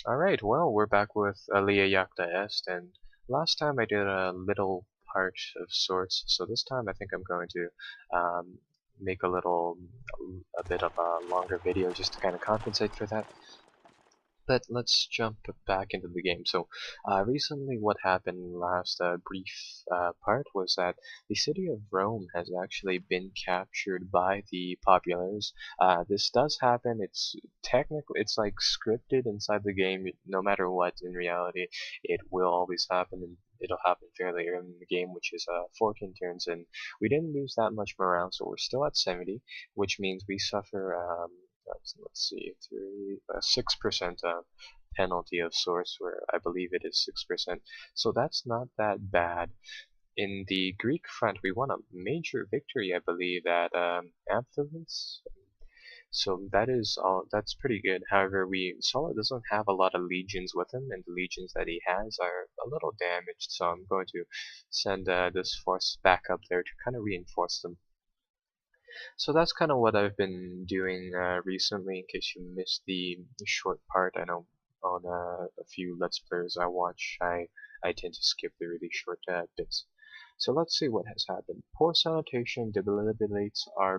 Alright, well, we're back with Alea Jacta Est, and last time I did a little part of sorts, so this time I think I'm going to um, make a bit of a longer video just to kind of compensate for that. But let's jump back into the game. So, recently what happened last brief part was that the city of Rome has actually been captured by the populares. This does happen. It's like scripted inside the game. No matter what, in reality, it will always happen, and it'll happen fairly early in the game, which is 14 turns, and we didn't lose that much morale, so we're still at 70, which means we suffer let's see, 6% penalty of source, where I believe it is 6%. So that's not that bad. In the Greek front, we won a major victory, I believe, at Amphipolis. So that is all. That's pretty good. However, Sulla doesn't have a lot of legions with him, and the legions that he has are a little damaged. So I'm going to send this force back up there to kind of reinforce them. So that's kind of what I've been doing recently, in case you missed the short part. I know on a few Let's Players I watch, I tend to skip the really short bits. So let's see what has happened. Poor sanitation debilitates our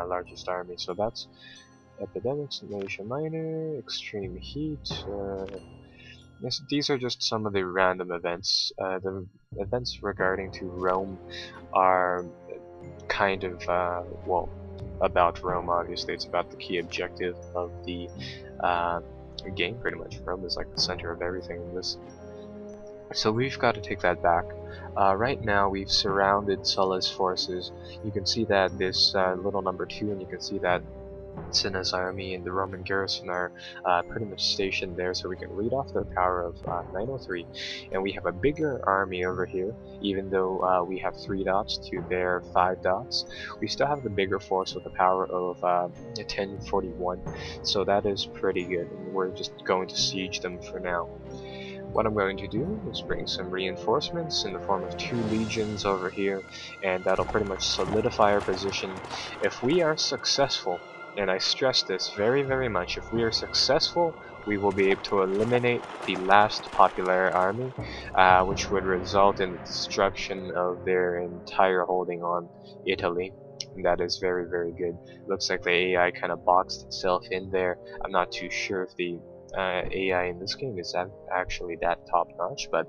largest army. So that's epidemics, militia minor, extreme heat. Yes, these are just some of the random events. The events regarding to Rome are kind of, well, about Rome, obviously. It's about the key objective of the uh, game, pretty much. Rome is like the center of everything in this. So we've got to take that back. Right now, we've surrounded Sulla's forces. You can see that this little number 2, and you can see that Cinna's army and the Roman garrison are pretty much stationed there, so we can read off their power of 903. And we have a bigger army over here, even though we have 3 dots to their 5 dots. We still have the bigger force with a power of 1041, so that is pretty good, and we're just going to siege them for now. What I'm going to do is bring some reinforcements in the form of 2 legions over here, and that'll pretty much solidify our position. If we are successful, and I stress this very, very much, if we are successful, we will be able to eliminate the last popular army, which would result in the destruction of their entire holding on Italy. And that is very, very good. Looks like the AI kind of boxed itself in there. I'm not too sure if the AI in this game is actually that top-notch, but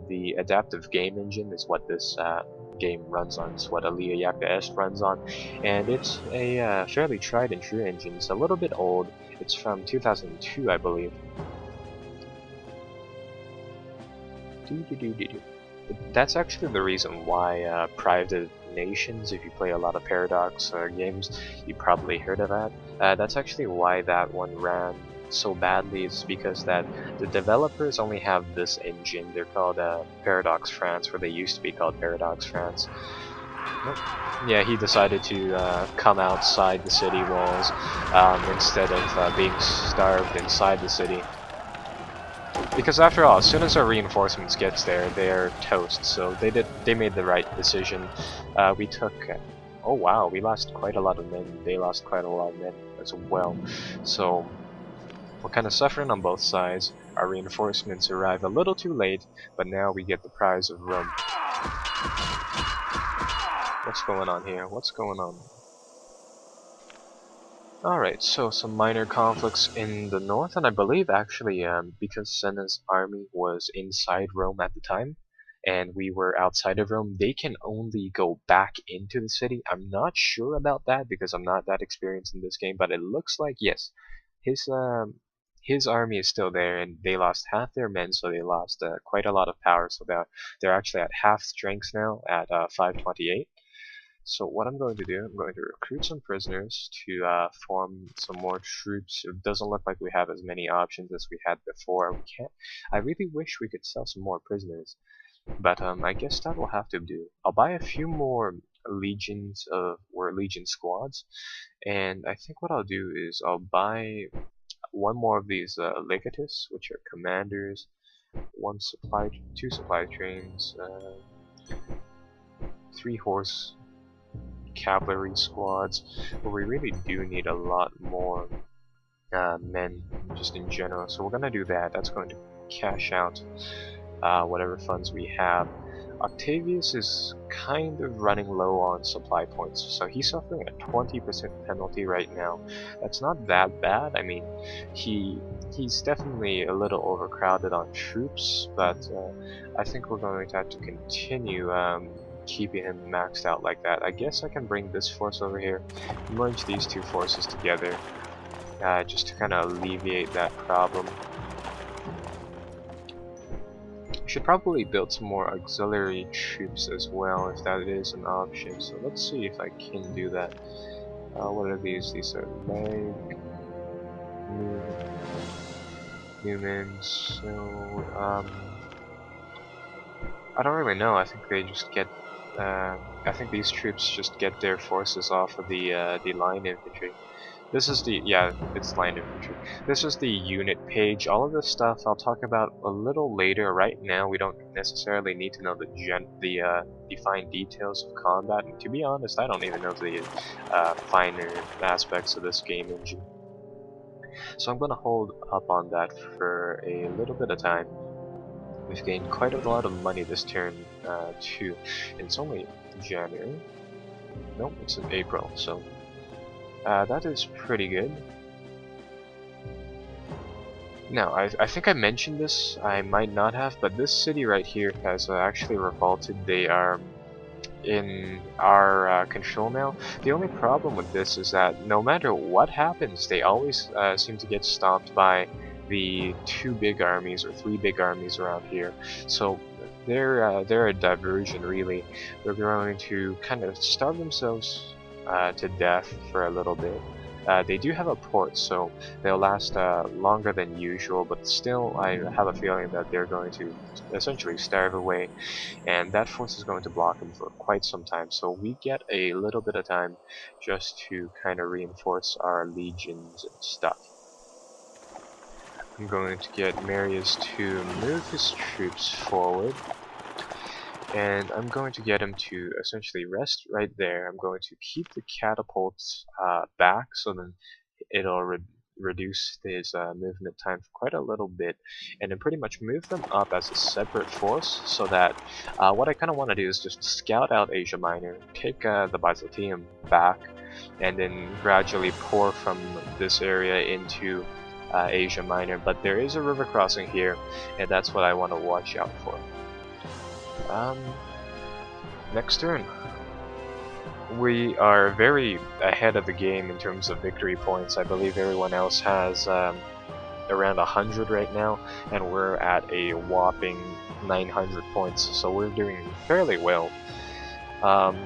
the adaptive game engine is what this game runs on. It's what Alea Jacta Est runs on, and it's a fairly tried and true engine. It's a little bit old. It's from 2002, I believe. That's actually the reason why private nations, if you play a lot of Paradox games, you probably heard of that. That's actually why that one ran so badly, is because that the developers only have this engine. They're called Paradox France, where they used to be called Paradox France. Yeah, he decided to come outside the city walls instead of being starved inside the city. Because after all, as soon as our reinforcements gets there, they're toast. So they made the right decision. We took, oh wow, we lost quite a lot of men. They lost quite a lot of men as well. So we're kind of suffering on both sides. Our reinforcements arrive a little too late, but now we get the prize of Rome. What's going on here? What's going on? Alright, so some minor conflicts in the north, and I believe actually because Senna's army was inside Rome at the time, and we were outside of Rome, they can only go back into the city. I'm not sure about that because I'm not that experienced in this game, but it looks like, yes, his army is still there, and they lost half their men, so they lost quite a lot of power, so they're actually at half strength now at 528. So what I'm going to do, I'm going to recruit some prisoners to form some more troops. It doesn't look like we have as many options as we had before. We can't. I really wish we could sell some more prisoners, but I guess that will have to do. I'll buy a few more legions or legion squads, and I think what I'll do is I'll buy one more of these legatus, which are commanders, two supply trains, 3 horse cavalry squads, but we really do need a lot more men just in general. So we're gonna do that. That's going to cash out whatever funds we have. Octavius is kind of running low on supply points, so he's suffering a 20% penalty right now. That's not that bad. I mean, he's definitely a little overcrowded on troops, but I think we're going to have to continue keeping him maxed out like that. I guess I can bring this force over here, merge these two forces together, just to kind of alleviate that problem. Should probably build some more auxiliary troops as well, if that is an option. So let's see if I can do that. What are these? These are leg, humans. So I don't really know. I think they just get. I think these troops just get their forces off of the line infantry. This is the, yeah, it's line infantry. This is the unit page. All of this stuff I'll talk about a little later. Right now, we don't necessarily need to know the fine details of combat. And to be honest, I don't even know the finer aspects of this game engine. So I'm going to hold up on that for a little bit of time. We've gained quite a lot of money this turn too. And it's only January. Nope, it's in April. So. That is pretty good. Now, I think I mentioned this, I might not have, but this city right here has actually revolted. They are in our control now. The only problem with this is that no matter what happens, they always seem to get stopped by the 2 big armies or 3 big armies around here. So they're a diversion, really. They're going to kind of starve themselves to death for a little bit. They do have a port, so they'll last longer than usual, but still I have a feeling that they're going to essentially starve away, and that force is going to block them for quite some time. So we get a little bit of time just to kind of reinforce our legions and stuff. I'm going to get Marius to move his troops forward. And I'm going to get him to essentially rest right there. I'm going to keep the catapults back, so then it'll reduce his movement time for quite a little bit, and then pretty much move them up as a separate force, so that what I kind of want to do is just scout out Asia Minor, take the Byzantium back, and then gradually pour from this area into Asia Minor. But there is a river crossing here, and that's what I want to watch out for. Next turn. We are very ahead of the game in terms of victory points. I believe everyone else has around 100 right now, and we're at a whopping 900 points, so we're doing fairly well.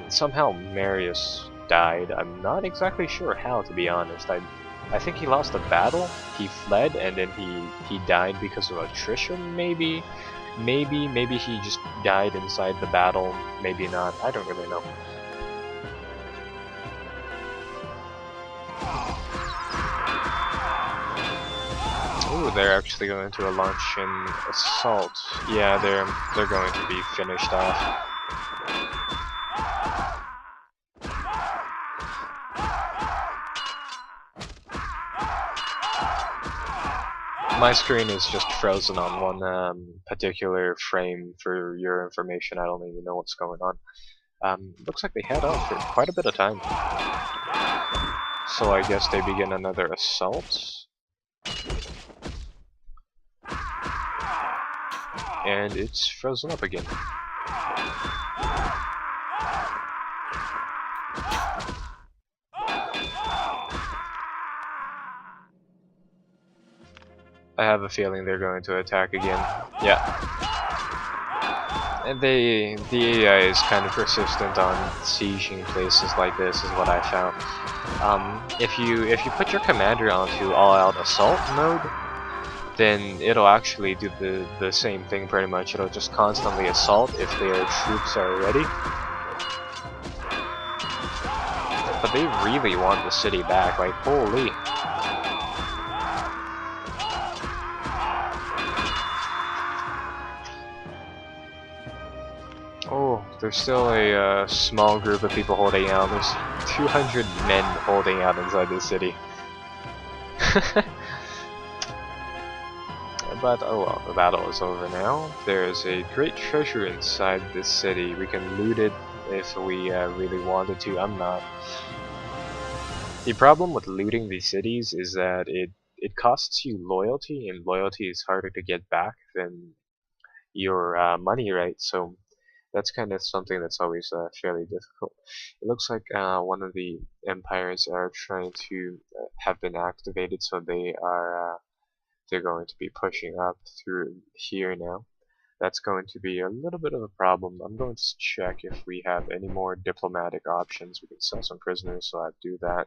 Somehow Marius died. I'm not exactly sure how, to be honest. I think he lost a battle, he fled, and then he died because of attrition, maybe? Maybe he just died inside the battle, maybe not, I don't really know. Ooh, they're actually going to launch an assault. Yeah, they're going to be finished off. My screen is just frozen on one particular frame for your information. I don't even know what's going on. Looks like they had on for quite a bit of time. So I guess they begin another assault. And it's frozen up again. I have a feeling they're going to attack again. Yeah. And the AI is kind of persistent on sieging places like this, is what I found. If you put your commander onto all-out assault mode, then it'll actually do the same thing pretty much. It'll just constantly assault if their troops are ready. But they really want the city back, like holy. Oh, there's still a small group of people holding out. There's 200 men holding out inside the city. But oh well, the battle is over now. There's a great treasure inside this city. We can loot it if we really wanted to. I'm not. The problem with looting these cities is that it costs you loyalty, and loyalty is harder to get back than your money, right? So that's kind of something that's always fairly difficult. It looks like one of the empires are trying to have been activated, so they're going to be pushing up through here now. That's going to be a little bit of a problem. I'm going to check if we have any more diplomatic options. We can sell some prisoners, so I'll do that.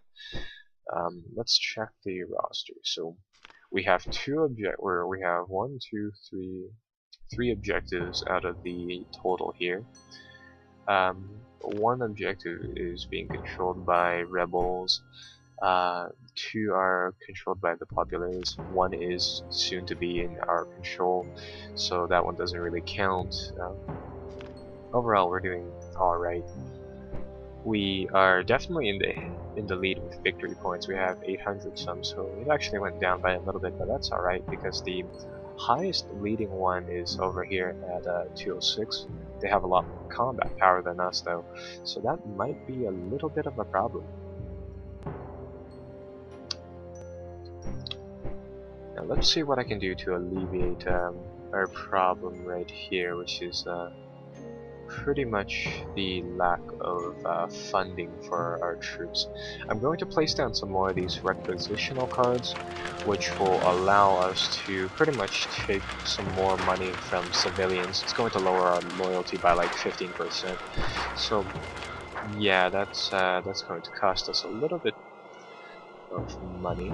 Let's check the roster. So we have we have three objectives out of the total here. One objective is being controlled by rebels. Two are controlled by the populace. One is soon to be in our control, so that one doesn't really count. Overall, we're doing all right. We are definitely in the lead with victory points. We have 800 some, so it actually went down by a little bit, but that's all right because the highest leading one is over here at 206. They have a lot more combat power than us though, so that might be a little bit of a problem. Now let's see what I can do to alleviate our problem right here, which is pretty much the lack of funding for our troops. I'm going to place down some more of these requisitional cards, which will allow us to pretty much take some more money from civilians. It's going to lower our loyalty by like 15%. So yeah, that's going to cost us a little bit of money.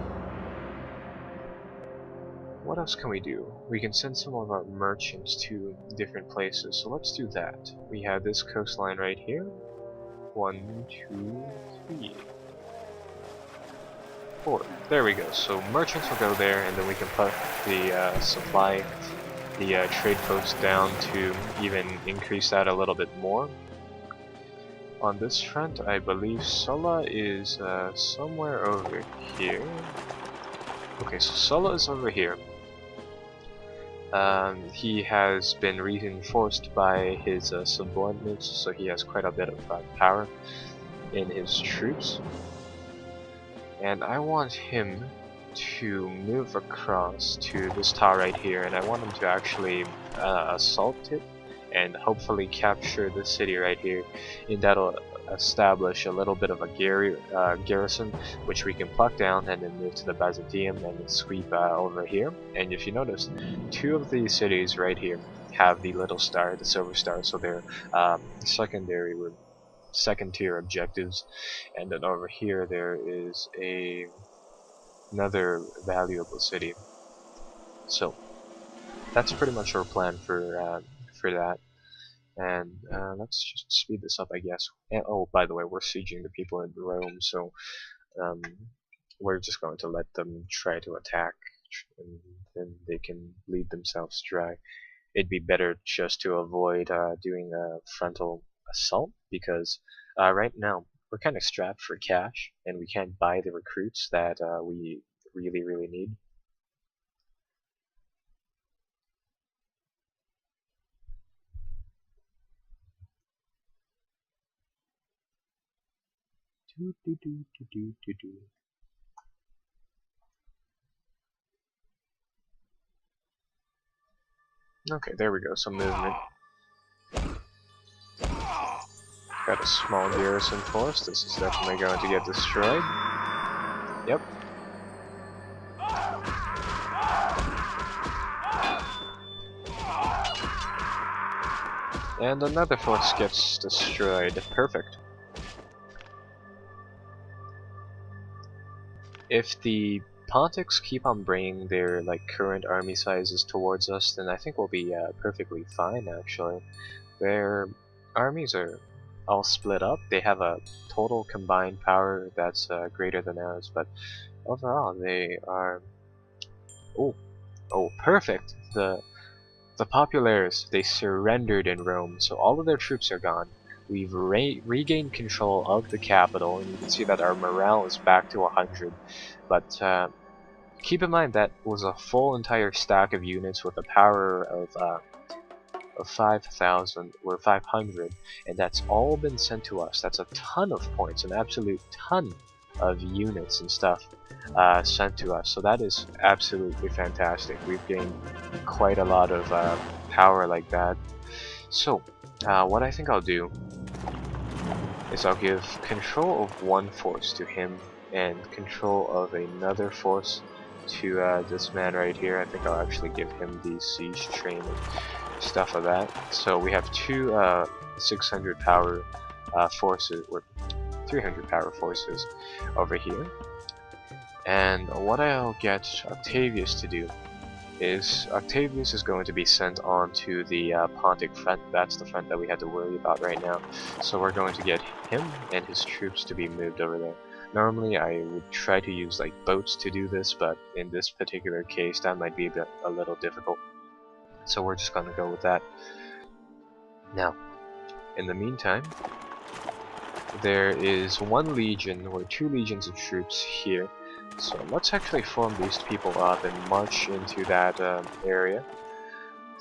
What else can we do? We can send some of our merchants to different places, so let's do that. We have this coastline right here. 1, 2, 3, 4. There we go. So merchants will go there, and then we can put the trade post down to even increase that a little bit more. On this front, I believe Sulla is somewhere over here. Okay, so Sulla is over here. He has been reinforced by his subordinates, so he has quite a bit of power in his troops. And I want him to move across to this tower right here, and I want him to actually assault it and hopefully capture the city right here, and that'll establish a little bit of a garrison, which we can pluck down and then move to the Byzantium and then sweep over here. And if you notice, two of these cities right here have the little star, the silver star, so they're second tier objectives. And then over here there is another valuable city. So that's pretty much our plan for that. And let's just speed this up, I guess. And, oh, by the way, we're sieging the people in Rome, so we're just going to let them try to attack, and then they can bleed themselves dry. It'd be better just to avoid doing a frontal assault, because right now we're kind of strapped for cash, and we can't buy the recruits that we really need. Okay, there we go, some movement. Got a small garrison force. This is definitely going to get destroyed. Yep. And another force gets destroyed. Perfect. If the Pontics keep on bringing their current army sizes towards us, then I think we'll be perfectly fine. Actually, their armies are all split up. They have a total combined power that's greater than ours, but overall they are. Oh, perfect! The populares, they surrendered in Rome, so all of their troops are gone. We've regained control of the capital, and you can see that our morale is back to 100. But Keep in mind that was a full entire stack of units with a power of 5,000 or 500, and that's all been sent to us. That's a ton of points, an absolute ton of units and stuff sent to us. So that is absolutely fantastic. We've gained quite a lot of power like that. So what I think I'll do is I'll give control of one force to him and control of another force to this man right here. I think I'll actually give him the siege train and stuff of that. So we have two 600 power forces, or 300 power forces over here. And what I'll get Octavius to do is Octavius is going to be sent on to the Pontic front. That's the front that we had to worry about right now. So we're going to get him and his troops to be moved over there. Normally I would try to use like boats to do this, but in this particular case that might be a little difficult. So we're just gonna go with that. Now, in the meantime, there is one legion or two legions of troops here. So let's actually form these people up and march into that area.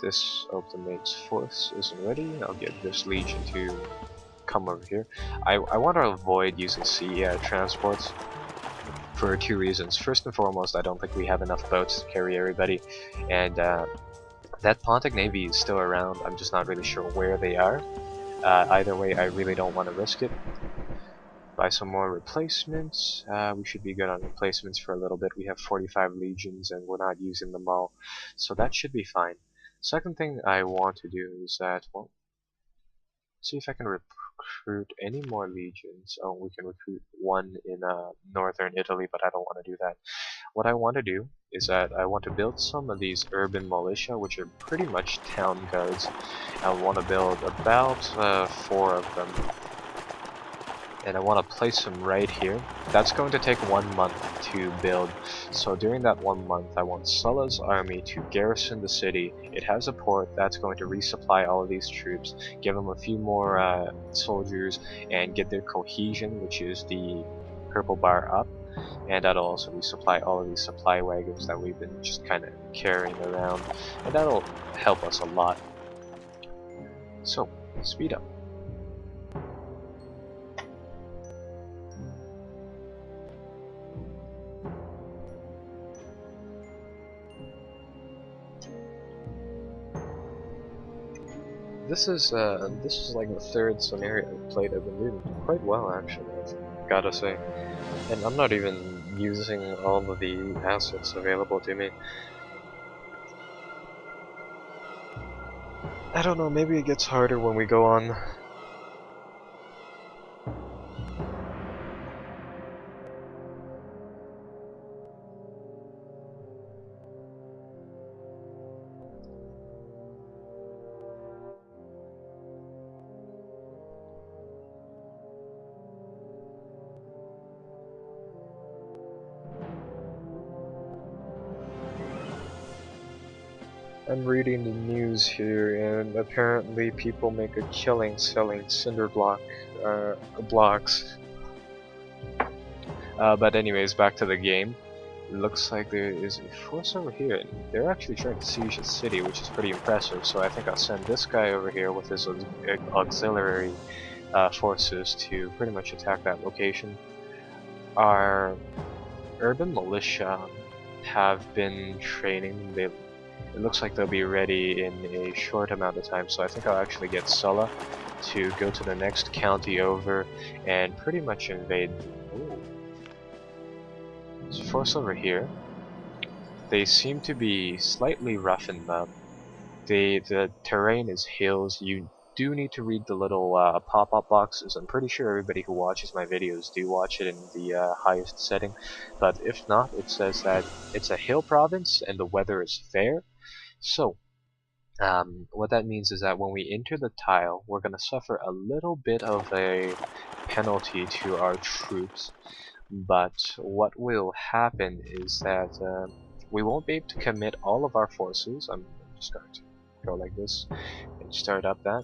This ultimate force isn't ready. I'll get this legion to come over here. I want to avoid using sea transports for two reasons. First and foremost, I don't think we have enough boats to carry everybody, and that Pontic Navy is still around. I'm just not really sure where they are. Either way, I really don't want to risk it. Buy some more replacements. We should be good on replacements for a little bit. We have 45 legions and we're not using them all, so that should be fine. Second thing I want to do is that, well, see if I can recruit any more legions. Oh, we can recruit one in northern Italy, but I don't want to do that. What I want to do is that I want to build some of these urban militia, which are pretty much town guards. I want to build about 4 of them. And I want to place them right here. That's going to take 1 month to build. So during that 1 month, I want Sulla's army to garrison the city. It has a port that's going to resupply all of these troops, give them a few more soldiers, and get their cohesion, which is the purple bar, up. And that'll also resupply all of these supply wagons that we've been just kind of carrying around. And that'll help us a lot. So, speed up. This is like the third scenario I've played. I've been doing quite well, actually, I've gotta say. And I'm not even using all of the assets available to me. I don't know, maybe it gets harder when we go on. I'm reading the news here, and apparently people make a killing selling cinder blocks. But anyways, back to the game. It looks like there is a force over here, and they're actually trying to siege the city, which is pretty impressive. So I think I'll send this guy over here with his auxiliary forces to pretty much attack that location. Our urban militia have been training. It looks like they'll be ready in a short amount of time, so I think I'll actually get Sulla to go to the next county over and pretty much invade. Ooh. There's a force over here. They seem to be slightly roughened up. The terrain is hills. You do need to read the little pop-up boxes. I'm pretty sure everybody who watches my videos do watch it in the highest setting, but if not, it says that it's a hill province and the weather is fair. So, what that means is that when we enter the tile, we're going to suffer a little bit of a penalty to our troops, but what will happen is that we won't be able to commit all of our forces. I'm just going to go like this and start up that.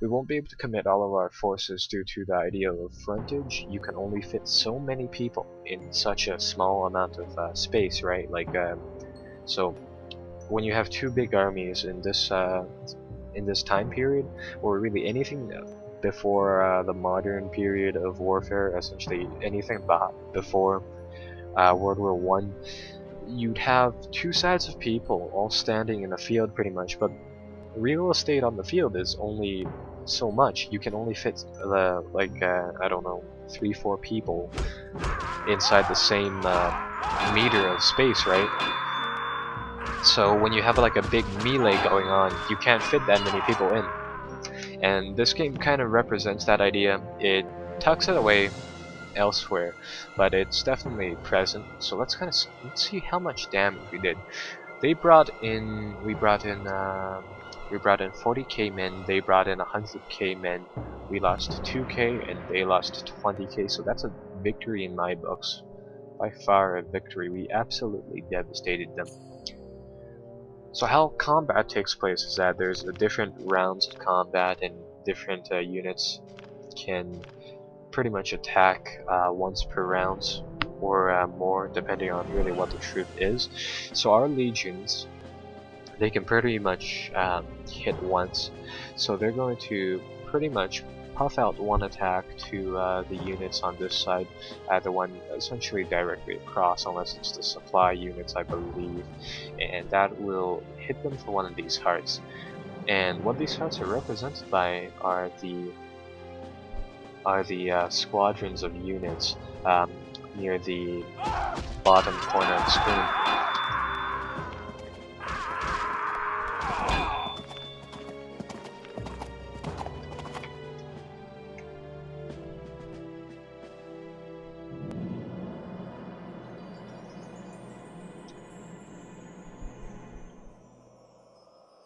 We won't be able to commit all of our forces due to the idea of frontage. You can only fit so many people in such a small amount of space, right? Like, so when you have two big armies in this time period, or really anything before the modern period of warfare, essentially anything before World War One, you'd have two sides of people all standing in a field pretty much, but real estate on the field is only so much. You can only fit I don't know, 3-4 people inside the same meter of space, right? So when you have like a big melee going on, you can't fit that many people in. And this game kind of represents that idea. It tucks it away elsewhere, but it's definitely present. So let's see how much damage we did. We brought in 40k men. They brought in 100k men. We lost 2k and they lost 20k. So that's a victory in my books. By far a victory. We absolutely devastated them. So how combat takes place is that there's different rounds of combat, and different units can pretty much attack once per round, or more, depending on really what the troop is. So our legions, they can pretty much hit once, so they're going to pretty much puff out one attack to the units on this side, the one essentially directly across, unless it's the supply units, I believe, and that will hit them for one of these hearts. And what these hearts are represented by are the squadrons of units near the bottom corner of the screen.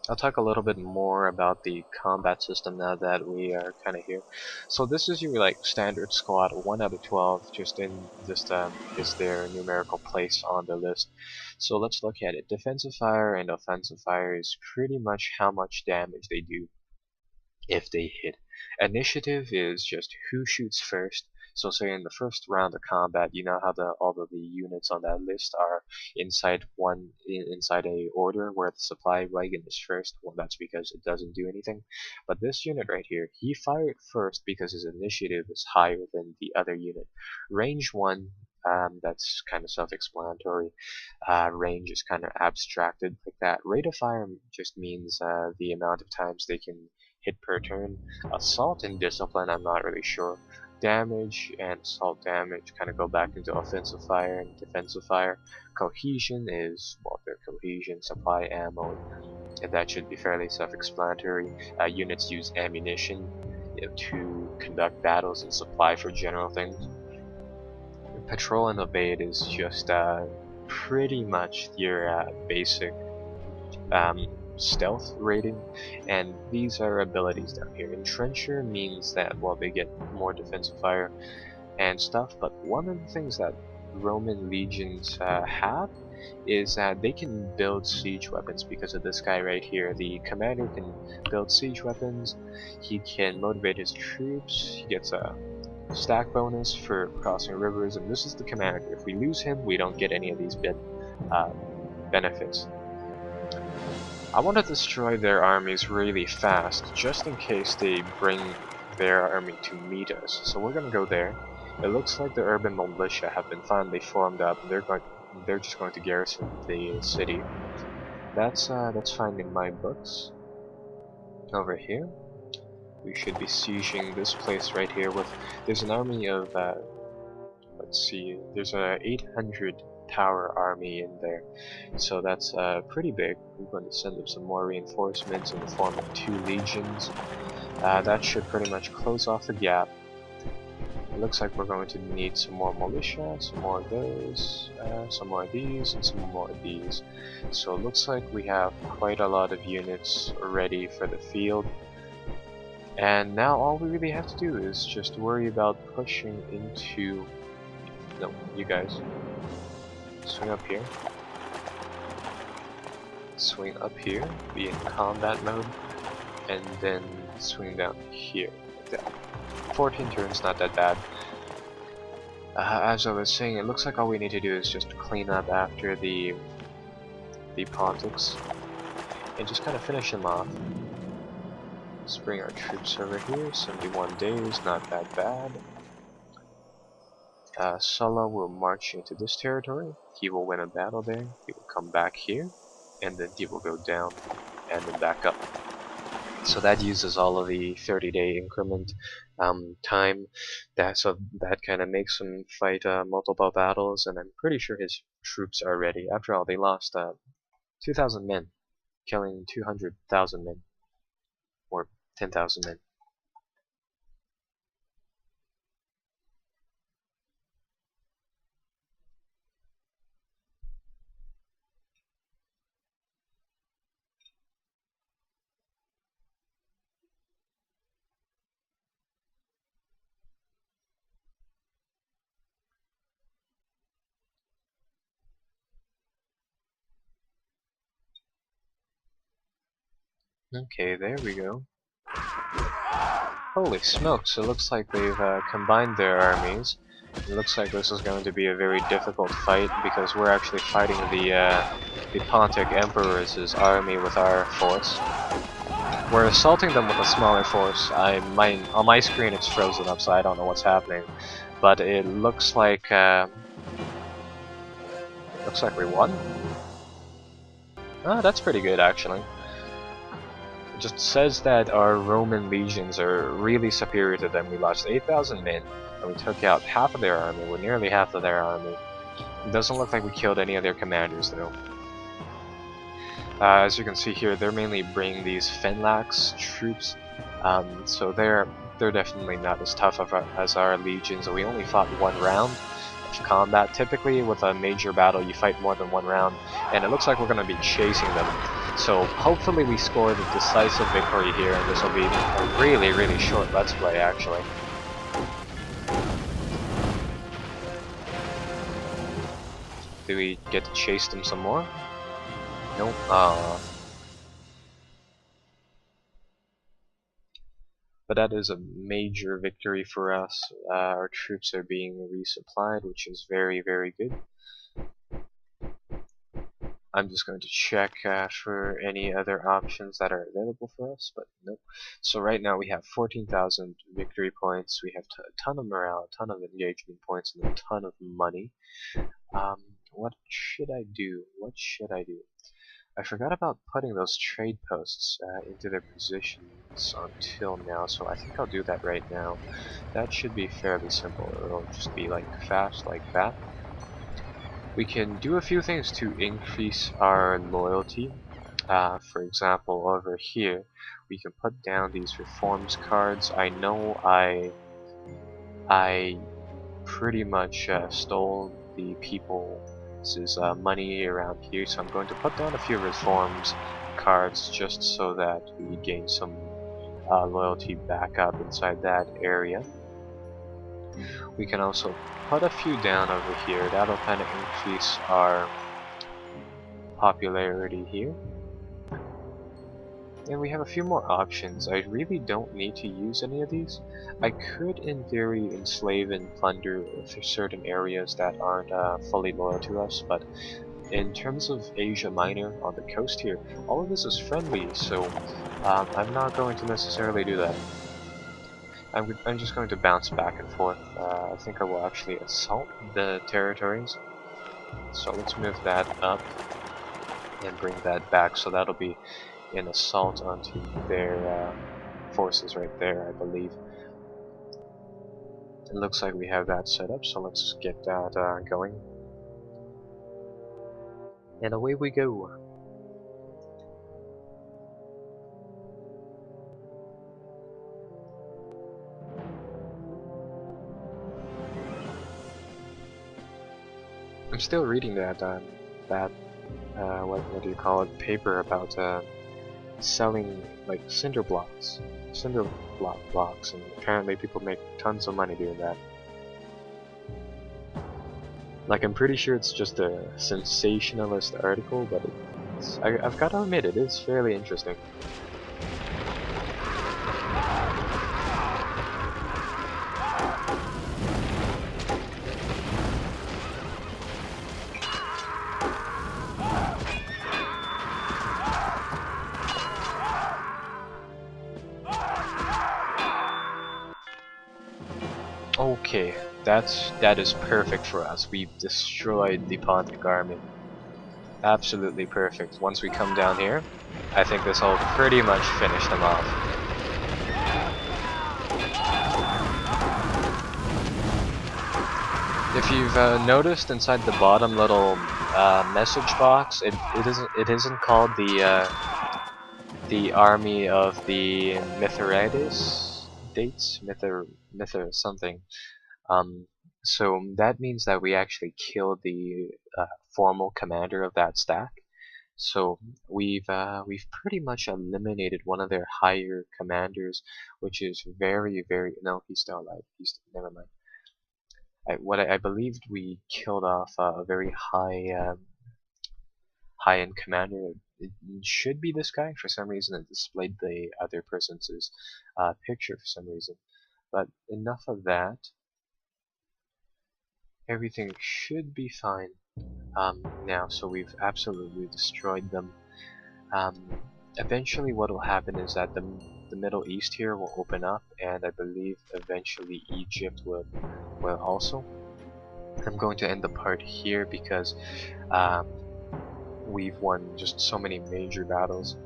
I'll talk a little bit more about the combat system now that we are kind of here. So this is your like standard squad, 1 out of 12, just is their numerical place on the list. So let's look at it. Defensive fire and offensive fire is pretty much how much damage they do if they hit. Initiative is just who shoots first. So say in the first round of combat, you know how all of the units on that list are inside a order where the supply wagon is first. Well, that's because it doesn't do anything. But this unit right here, he fired first because his initiative is higher than the other unit. Range 1, that's kind of self-explanatory. Range is kind of abstracted like that. Rate of fire just means the amount of times they can hit per turn. Assault and discipline, I'm not really sure. Damage and assault damage kind of go back into offensive fire and defensive fire. Cohesion is, well, their cohesion, supply ammo, and that should be fairly self-explanatory. Units use ammunition to conduct battles and supply for general things. Patrol and evade is just pretty much your basic stealth rating, and these are abilities down here. Entrencher means that, well, they get more defensive fire and stuff, but one of the things that Roman legions have is that they can build siege weapons because of this guy right here. The commander can build siege weapons, he can motivate his troops, he gets a stack bonus for crossing rivers, and this is the commander. If we lose him, we don't get any of these benefits. I want to destroy their armies really fast, just in case they bring their army to meet us. So we're gonna go there. It looks like the urban militia have been finally formed up, and they're just going to garrison the city. That's fine in my books. Over here, we should be sieging this place right here. There's an army of let's see, there's a 800 tower army in there, so that's pretty big. We're going to send them some more reinforcements in the form of 2 legions. That should pretty much close off the gap. It looks like we're going to need some more militia, some more of those, some more of these, and some more of these. So it looks like we have quite a lot of units ready for the field. And now all we really have to do is just worry about pushing into... No, you guys. Swing up here. Swing up here, be in combat mode, and then swing down here. Like that. 14 turns, not that bad. As I was saying, it looks like all we need to do is just clean up after the politics and just kind of finish them off. Let's bring our troops over here. 71 days, not that bad. Sulla will march into this territory. He will win a battle there. He will come back here, and then he will go down and then back up. So that uses all of the 30-day increment time. So that kind of makes him fight multiple battles, and I'm pretty sure his troops are ready. After all, they lost 2,000 men, killing 200,000 men, or 10,000 men. Okay, there we go. Holy smokes, it looks like they've combined their armies. It looks like this is going to be a very difficult fight because we're actually fighting the Pontic Emperor's army with our force. We're assaulting them with a smaller force. On my screen it's frozen up, so I don't know what's happening. But it looks like we won. Oh, that's pretty good actually. Just says that our Roman legions are really superior to them. We lost 8,000 men, and we took out half of their army. We're nearly half of their army. It doesn't look like we killed any of their commanders, though. As you can see here, they're mainly bringing these Fenlax troops, so they're definitely not as tough as our legions. We only fought one round of combat. Typically, with a major battle, you fight more than one round, and it looks like we're going to be chasing them. So hopefully we score the decisive victory here, and this will be a really, really short Let's Play, actually. Do we get to chase them some more? Nope. But that is a major victory for us. Our troops are being resupplied, which is very, very good. I'm just going to check for any other options that are available for us, but nope. So right now we have 14,000 victory points, we have a ton of morale, a ton of engagement points, and a ton of money. What should I do? What should I do? I forgot about putting those trade posts into their positions until now, so I think I'll do that right now. That should be fairly simple. It'll just be like fast like that. We can do a few things to increase our loyalty. For example, over here, we can put down these reforms cards. I know I pretty much stole the people's money around here, so I'm going to put down a few reforms cards just so that we gain some loyalty back up inside that area. We can also put a few down over here. That'll kind of increase our popularity here. And we have a few more options. I really don't need to use any of these. I could, in theory, enslave and plunder certain areas that aren't fully loyal to us, but in terms of Asia Minor on the coast here, all of this is friendly, so I'm not going to necessarily do that. I'm just going to bounce back and forth. I think I will actually assault the territories. So let's move that up and bring that back. So that'll be an assault onto their forces right there, I believe. It looks like we have that set up, so let's get that going. And away we go. I'm still reading that what do you call it, paper about selling like cinder block blocks, and apparently people make tons of money doing that. Like, I'm pretty sure it's just a sensationalist article, but I've got to admit, it is fairly interesting. Okay, that is perfect for us. We've destroyed the Pontic army. Absolutely perfect. Once we come down here, I think this will pretty much finish them off. If you've noticed inside the bottom little message box, it isn't called the army of the Mithridates dates, Mithra something. Um, so that means that we actually killed the formal commander of that stack. So we've pretty much eliminated one of their higher commanders, which is very no, he's still alive. Never mind. I believed we killed off a very high-end commander. It should be this guy. For some reason, it displayed the other person's picture for some reason. But enough of that. Everything should be fine now. So we've absolutely destroyed them. Eventually what will happen is that the Middle East here will open up, and I believe eventually Egypt will also. I'm going to end the part here because we've won just so many major battles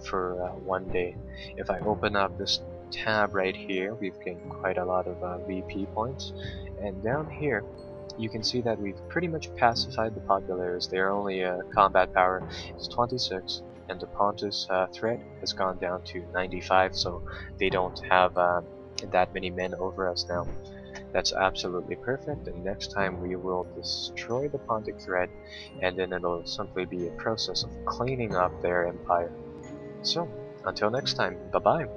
for one day. If I open up this tab right here, we've gained quite a lot of VP points, and down here you can see that we've pretty much pacified the populares. Their only combat power is 26, and the Pontus threat has gone down to 95, so they don't have that many men over us now. That's absolutely perfect, and next time we will destroy the Pontic threat, and then it'll simply be a process of cleaning up their empire. So, until next time, bye-bye.